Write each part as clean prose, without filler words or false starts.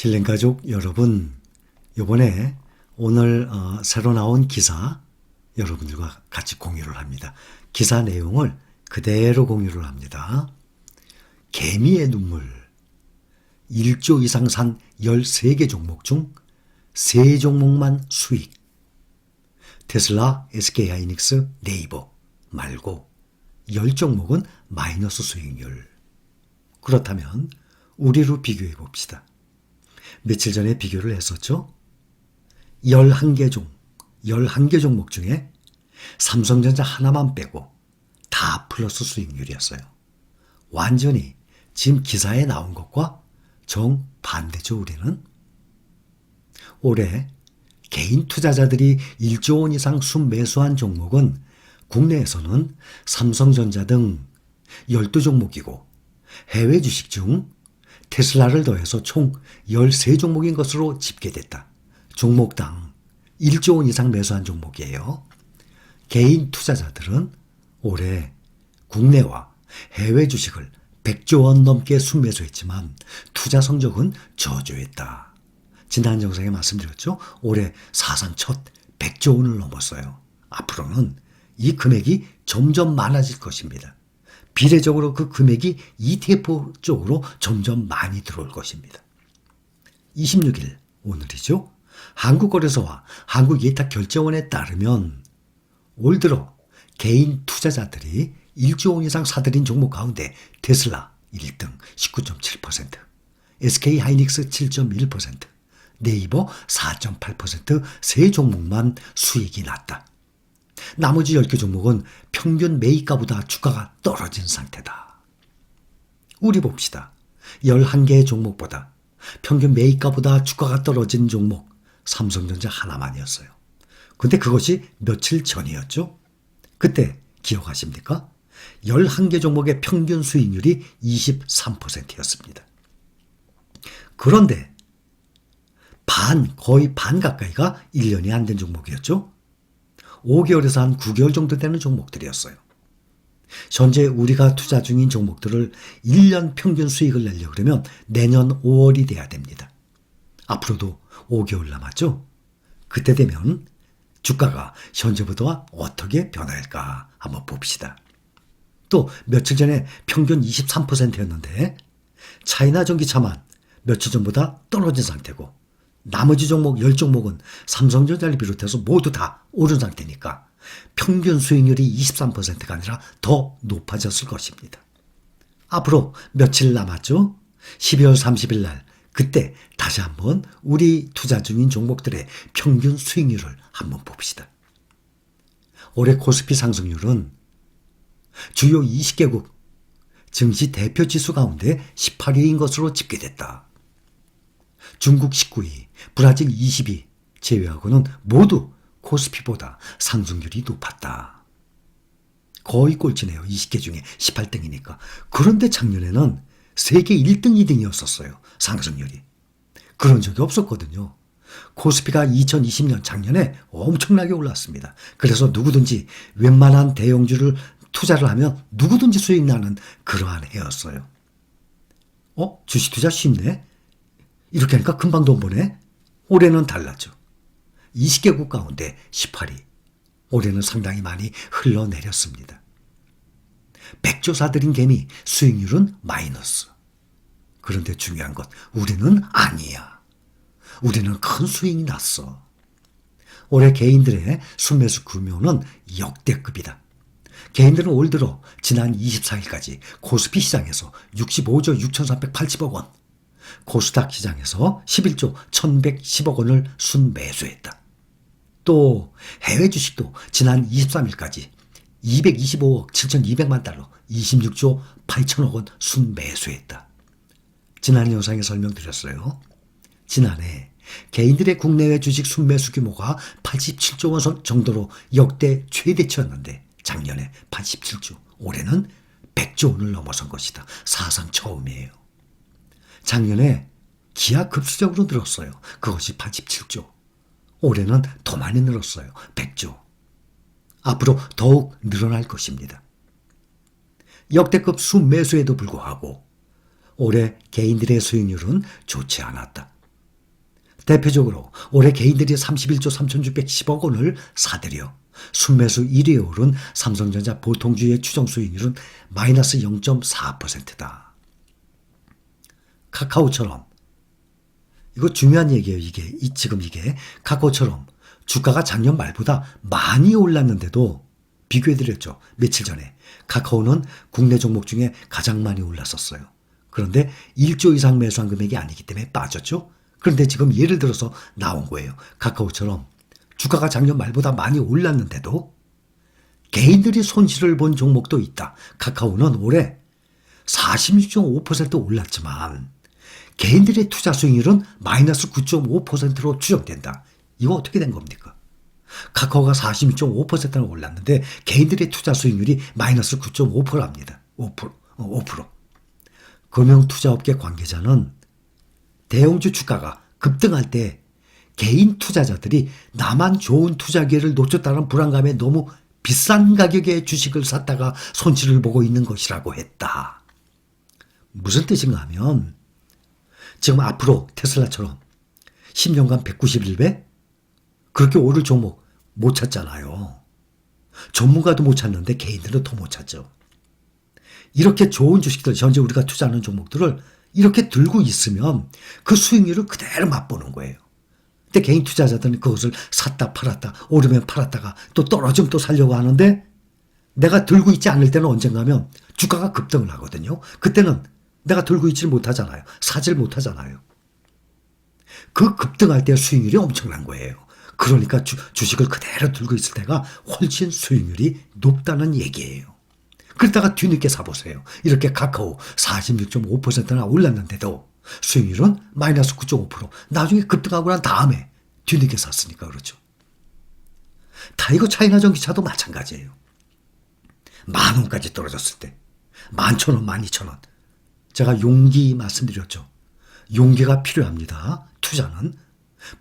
신랭가족 여러분, 요번에 오늘 새로 나온 기사 여러분들과 같이 공유를 합니다. 기사 내용을 그대로 공유를 합니다. 개미의 눈물, 1조 이상 산 13개 종목 중 3종목만 수익. 테슬라, SK하이닉스, 네이버 말고 10종목은 마이너스 수익률. 그렇다면 우리로 비교해 봅시다. 며칠 전에 비교를 했었죠. 11개 종목 중에 삼성전자 하나만 빼고 다 플러스 수익률이었어요. 완전히 지금 기사에 나온 것과 정반대죠, 우리는. 올해 개인 투자자들이 1조 원 이상 순매수한 종목은 국내에서는 삼성전자 등 12종목이고 해외 주식 중 테슬라를 더해서 총 13종목인 것으로 집계됐다. 종목당 1조 원 이상 매수한 종목이에요. 개인 투자자들은 올해 국내와 해외 주식을 100조 원 넘게 순매수했지만 투자 성적은 저조했다. 지난 영상에 말씀드렸죠. 올해 사상 첫 100조 원을 넘었어요. 앞으로는 이 금액이 점점 많아질 것입니다. 비례적으로 그 금액이 ETF 쪽으로 점점 많이 들어올 것입니다. 26일 오늘이죠. 한국거래소와 한국예탁결제원에 따르면 올 들어 개인 투자자들이 1조 원 이상 사들인 종목 가운데 테슬라 1등 19.7%, SK하이닉스 7.1%, 네이버 4.8% 세 종목만 수익이 났다. 나머지 10개 종목은 평균 매입가보다 주가가 떨어진 상태다. 우리 봅시다. 11개의 종목보다 평균 매입가보다 주가가 떨어진 종목 삼성전자 하나만이었어요. 근데 그것이 며칠 전이었죠. 그때 기억하십니까? 11개 종목의 평균 수익률이 23%였습니다. 그런데 거의 반 가까이가 1년이 안 된 종목이었죠. 5개월에서 한 9개월 정도 되는 종목들이었어요. 현재 우리가 투자 중인 종목들을 1년 평균 수익을 내려고 그러면 내년 5월이 돼야 됩니다. 앞으로도 5개월 남았죠. 그때 되면 주가가 현재보다 어떻게 변할까 한번 봅시다. 또 며칠 전에 평균 23%였는데 차이나 전기차만 며칠 전보다 떨어진 상태고 나머지 종목 10종목은 삼성전자를 비롯해서 모두 다 오른 상태니까 평균 수익률이 23%가 아니라 더 높아졌을 것입니다. 앞으로 며칠 남았죠? 12월 30일 날 그때 다시 한번 우리 투자 중인 종목들의 평균 수익률을 한번 봅시다. 올해 코스피 상승률은 주요 20개국 증시 대표 지수 가운데 18위인 것으로 집계됐다. 중국 19위, 브라질 20위 제외하고는 모두 코스피보다 상승률이 높았다. 거의 꼴찌네요. 20개 중에 18등이니까. 그런데 작년에는 세계 1등, 2등이었었어요. 상승률이. 그런 적이 없었거든요. 코스피가 2020년 작년에 엄청나게 올랐습니다. 그래서 누구든지 웬만한 대형주를 투자를 하면 누구든지 수익 나는 그러한 해였어요. 주식 투자 쉽네? 이렇게 하니까 금방 돈 버네? 올해는 달랐죠. 20개국 가운데 18위. 올해는 상당히 많이 흘러내렸습니다. 100조 사들인 개미 수익률은 마이너스. 그런데 중요한 것, 우리는 아니야. 우리는 큰 수익이 났어. 올해 개인들의 순매수 규모는 역대급이다. 개인들은 올 들어 지난 24일까지 코스피 시장에서 65조 6,380억 원, 코스닥 시장에서 11조 1,110억 원을 순매수했다. 또 해외 주식도 지난 23일까지 225억 7,200만 달러 26조 8천억 원 순매수했다. 지난 영상에 설명드렸어요. 지난해 개인들의 국내외 주식 순매수 규모가 87조 원 정도로 역대 최대치였는데 작년에 87조, 올해는 100조 원을 넘어선 것이다. 사상 처음이에요. 작년에 기하급수적으로 늘었어요. 그것이 87조. 올해는 더 많이 늘었어요. 100조. 앞으로 더욱 늘어날 것입니다. 역대급 순매수에도 불구하고 올해 개인들의 수익률은 좋지 않았다. 대표적으로 올해 개인들이 31조 3,610억 원을 사들여 순매수 1위에 오른 삼성전자 보통주의 추정 수익률은 마이너스 0.4%다. 카카오처럼, 이거 중요한 얘기예요. 지금 이게 카카오처럼 주가가 작년 말보다 많이 올랐는데도 비교해드렸죠. 며칠 전에 카카오는 국내 종목 중에 가장 많이 올랐었어요. 그런데 1조 이상 매수한 금액이 아니기 때문에 빠졌죠. 그런데 지금 예를 들어서 나온 거예요. 카카오처럼 주가가 작년 말보다 많이 올랐는데도 개인들이 손실을 본 종목도 있다. 카카오는 올해 46.5% 올랐지만 개인들의 투자 수익률은 마이너스 9.5%로 추정된다. 이거 어떻게 된 겁니까? 카카오가 46.5%나 올랐는데 개인들의 투자 수익률이 마이너스 9.5%입니다. 5%. 금융투자업계 관계자는 대형주 주가가 급등할 때 개인 투자자들이 나만 좋은 투자 기회를 놓쳤다는 불안감에 너무 비싼 가격의 주식을 샀다가 손실을 보고 있는 것이라고 했다. 무슨 뜻인가 하면 지금 앞으로 테슬라처럼 10년간 191배? 그렇게 오를 종목 못 찾잖아요. 전문가도 못 찾는데 개인들은 더 못 찾죠. 이렇게 좋은 주식들, 현재 우리가 투자하는 종목들을 이렇게 들고 있으면 그 수익률을 그대로 맛보는 거예요. 근데 개인 투자자들은 그것을 샀다 팔았다, 오르면 팔았다가 또 떨어지면 또 살려고 하는데 내가 들고 있지 않을 때는 언젠가 하면 주가가 급등을 하거든요. 그때는 내가 들고 있지를 못하잖아요. 사질 못하잖아요. 그 급등할 때 수익률이 엄청난 거예요. 그러니까 주식을 그대로 들고 있을 때가 훨씬 수익률이 높다는 얘기예요. 그러다가 뒤늦게 사보세요. 이렇게 카카오 46.5%나 올랐는데도 수익률은 마이너스 9.5%. 나중에 급등하고 난 다음에 뒤늦게 샀으니까 그렇죠. 타이거 차이나 전기차도 마찬가지예요. 10,000원까지 떨어졌을 때 11,000원, 12,000원. 제가 용기 말씀드렸죠. 용기가 필요합니다. 투자는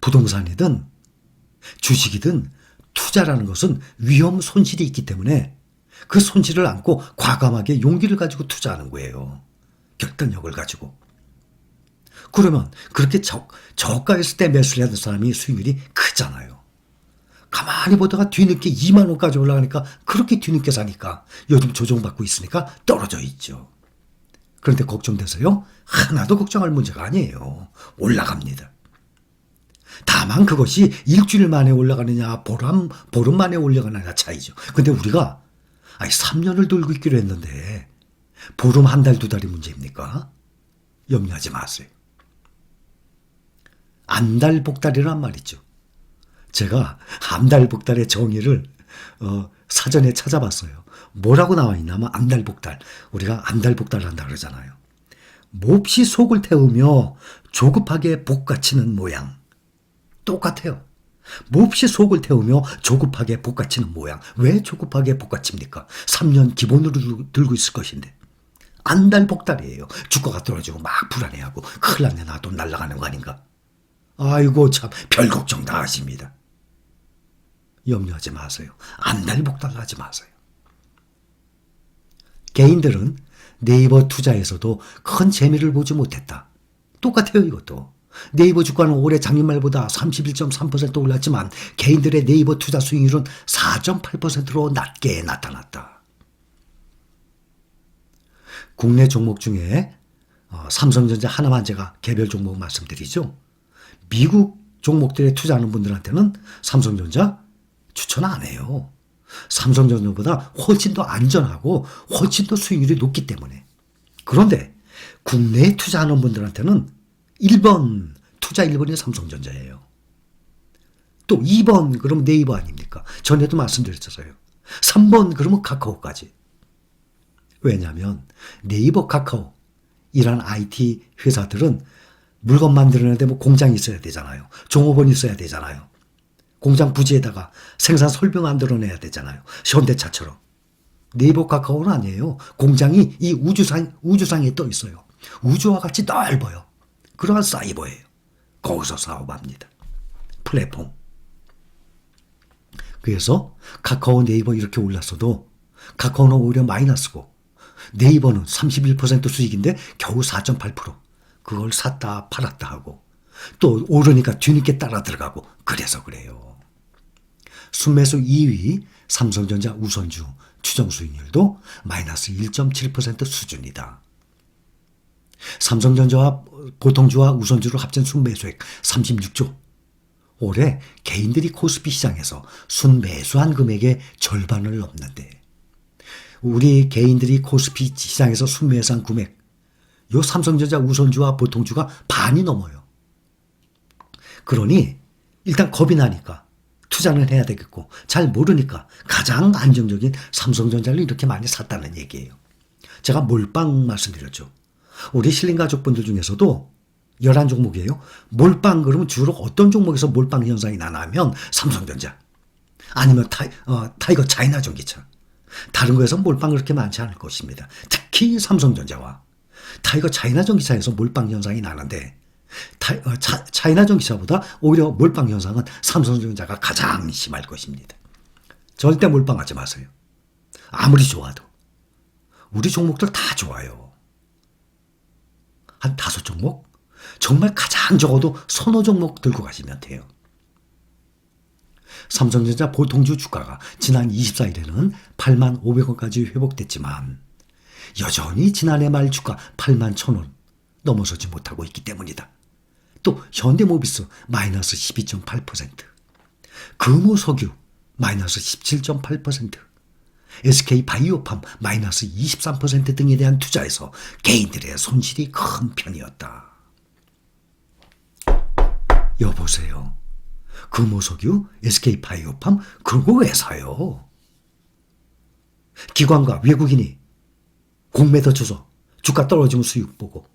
부동산이든 주식이든 투자라는 것은 위험 손실이 있기 때문에 그 손실을 안고 과감하게 용기를 가지고 투자하는 거예요. 결단력을 가지고. 그러면 그렇게 저가였을 때 매수를 하는 사람이 수익률이 크잖아요. 가만히 보다가 뒤늦게 2만 원까지 올라가니까 그렇게 뒤늦게 사니까 요즘 조정받고 있으니까 떨어져 있죠. 그런데 걱정돼서요? 하나도 걱정할 문제가 아니에요. 올라갑니다. 다만 그것이 일주일 만에 올라가느냐 보름 만에 올라가느냐 차이죠. 근데 우리가 3년을 들고 있기로 했는데 보름 한 달, 두 달이 문제입니까? 염려하지 마세요. 안달복달이란 말이죠. 제가 안달복달의 정의를 사전에 찾아봤어요. 뭐라고 나와 있냐면 안달복달. 우리가 안달복달 한다 그러잖아요. 몹시 속을 태우며 조급하게 볶아치는 모양. 똑같아요. 몹시 속을 태우며 조급하게 볶아치는 모양. 왜 조급하게 볶아칩니까? 3년 기본으로 들고 있을 것인데. 안달복달이에요. 주가가 떨어지고 막 불안해하고 큰일 났네, 나 돈 날아가는 거 아닌가. 아이고 참 별 걱정 다 하십니다. 염려하지 마세요. 안달복달 하지 마세요. 개인들은 네이버 투자에서도 큰 재미를 보지 못했다. 똑같아요, 이것도. 네이버 주가는 올해 작년 말보다 31.3% 올랐지만 개인들의 네이버 투자 수익률은 4.8%로 낮게 나타났다. 국내 종목 중에 삼성전자 하나만 제가 개별 종목 말씀드리죠. 미국 종목들에 투자하는 분들한테는 삼성전자 추천 안 해요. 삼성전자보다 훨씬 더 안전하고 훨씬 더 수익률이 높기 때문에. 그런데 국내에 투자하는 분들한테는 1번, 투자 1번이 삼성전자예요. 또 2번 그러면 네이버 아닙니까? 전에도 말씀드렸잖아요. 3번 그러면 카카오까지. 왜냐하면 네이버, 카카오 이란 IT 회사들은 물건 만들어내는데 뭐 공장이 있어야 되잖아요. 종업원이 있어야 되잖아요. 공장 부지에다가 생산 설명 만들어내야 되잖아요. 현대차처럼. 네이버, 카카오는 아니에요. 공장이 이 우주상에 떠 있어요. 우주와 같이 넓어요. 그러한 사이버예요. 거기서 사업합니다. 플랫폼. 그래서 카카오, 네이버 이렇게 올랐어도 카카오는 오히려 마이너스고 네이버는 31% 수익인데 겨우 4.8%. 그걸 샀다 팔았다 하고 또 오르니까 뒤늦게 따라 들어가고 그래서 그래요. 순매수 2위 삼성전자 우선주 추정 수익률도 마이너스 1.7% 수준이다. 삼성전자와 보통주와 우선주를 합친 순매수액 36조. 올해 개인들이 코스피 시장에서 순매수한 금액의 절반을 넘는데 우리 개인들이 코스피 시장에서 순매수한 금액 요 삼성전자 우선주와 보통주가 반이 넘어요. 그러니 일단 겁이 나니까 투자는 해야 되겠고 잘 모르니까 가장 안정적인 삼성전자를 이렇게 많이 샀다는 얘기예요. 제가 몰빵 말씀드렸죠. 우리 실린 가족분들 중에서도 11종목이에요. 몰빵 그러면 주로 어떤 종목에서 몰빵 현상이 나냐면 삼성전자 아니면 타이거 차이나 전기차. 다른 거에서 몰빵 그렇게 많지 않을 것입니다. 특히 삼성전자와 타이거 차이나 전기차에서 몰빵 현상이 나는데 차이나 전기차보다 오히려 몰빵 현상은 삼성전자가 가장 심할 것입니다. 절대 몰빵하지 마세요. 아무리 좋아도. 우리 종목들 다 좋아요. 한 5종목? 정말 가장 적어도 서너 종목 들고 가시면 돼요. 삼성전자 보통주 주가가 지난 24일에는 8만 500원까지 회복됐지만 여전히 지난해 말 주가 8만 1,000원 넘어서지 못하고 있기 때문이다. 또 현대모비스 마이너스 12.8%, 금호석유 마이너스 17.8%, SK바이오팜 마이너스 23% 등에 대한 투자에서 개인들의 손실이 큰 편이었다. 여보세요. 금호석유, SK바이오팜 그거 왜 사요? 기관과 외국인이 공매도 쳐서 주가 떨어지면 수익 보고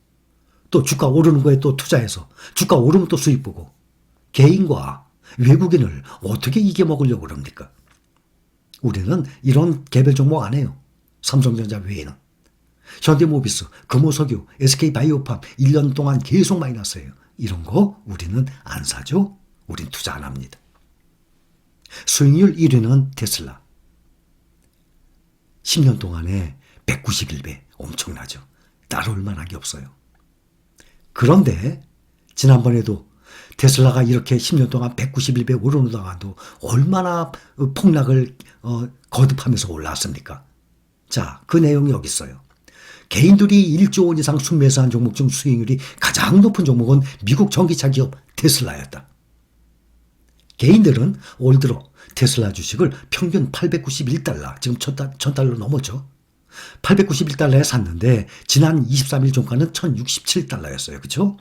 또 주가 오르는 거에 또 투자해서 주가 오르면 또 수익 보고 개인과 외국인을 어떻게 이겨먹으려고 그럽니까? 우리는 이런 개별 종목 안 해요. 삼성전자 외에는. 현대모비스, 금호석유, SK바이오팜 1년 동안 계속 마이너스예요. 이런 거 우리는 안 사죠. 우린 투자 안 합니다. 수익률 1위는 테슬라. 10년 동안에 191배 엄청나죠. 따라올 만한 게 없어요. 그런데 지난번에도 테슬라가 이렇게 10년 동안 191배 오르다가도 얼마나 폭락을 거듭하면서 올라왔습니까? 자, 그 내용이 여기 있어요. 개인들이 1조 원 이상 순매수한 종목 중 수익률이 가장 높은 종목은 미국 전기차 기업 테슬라였다. 개인들은 올 들어 테슬라 주식을 평균 891달러, 지금 1000달러 넘었죠. 891달러에 샀는데 지난 23일 종가는 1067달러였어요. 그렇죠?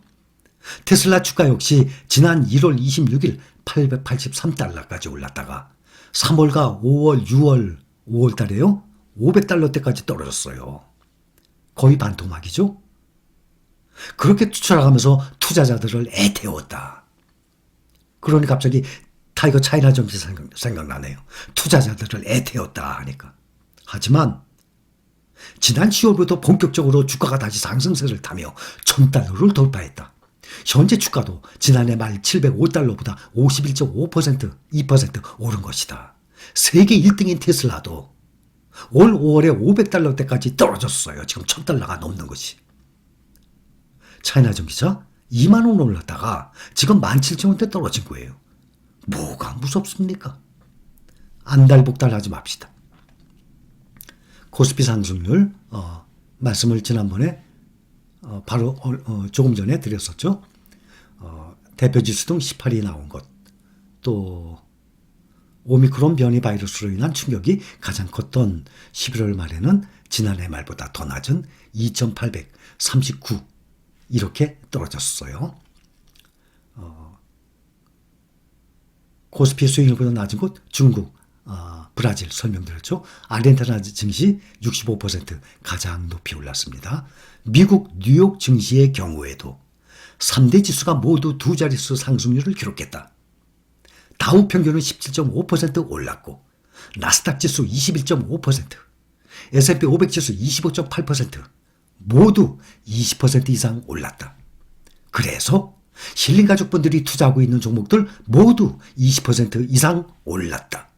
테슬라 주가 역시 지난 1월 26일 883달러까지 올랐다가 3월과 5월, 6월, 5월 달에요. 500달러대까지 떨어졌어요. 거의 반토막이죠? 그렇게 추락하면서 투자자들을 애태웠다. 그러니 갑자기 타이거 차이나 정치 생각나네요. 투자자들을 애태웠다 하니까. 하지만 지난 10월부터 본격적으로 주가가 다시 상승세를 타며 1000달러를 돌파했다. 현재 주가도 지난해 말 705달러보다 51.5%, 2% 오른 것이다. 세계 1등인 테슬라도 올 5월에 500달러대까지 떨어졌어요. 지금 1000달러가 넘는 것이. 차이나 전기차 2만 원 올랐다가 지금 17,000원대 떨어진 거예요. 뭐가 무섭습니까? 안달복달하지 맙시다. 코스피 상승률 말씀을 지난번에 바로 조금 전에 드렸었죠. 대표지수 등 18이 나온 것, 또 오미크론 변이 바이러스로 인한 충격이 가장 컸던 11월 말에는 지난해 말보다 더 낮은 2,839 이렇게 떨어졌어요. 코스피 수익률보다 낮은 곳 중국, 브라질 설명드렸죠. 아르헨티나 증시 65% 가장 높이 올랐습니다. 미국 뉴욕 증시의 경우에도 3대 지수가 모두 두 자릿수 상승률을 기록했다. 다우 평균은 17.5% 올랐고 나스닥 지수 21.5%, S&P 500 지수 25.8% 모두 20% 이상 올랐다. 그래서 실린 가족분들이 투자하고 있는 종목들 모두 20% 이상 올랐다.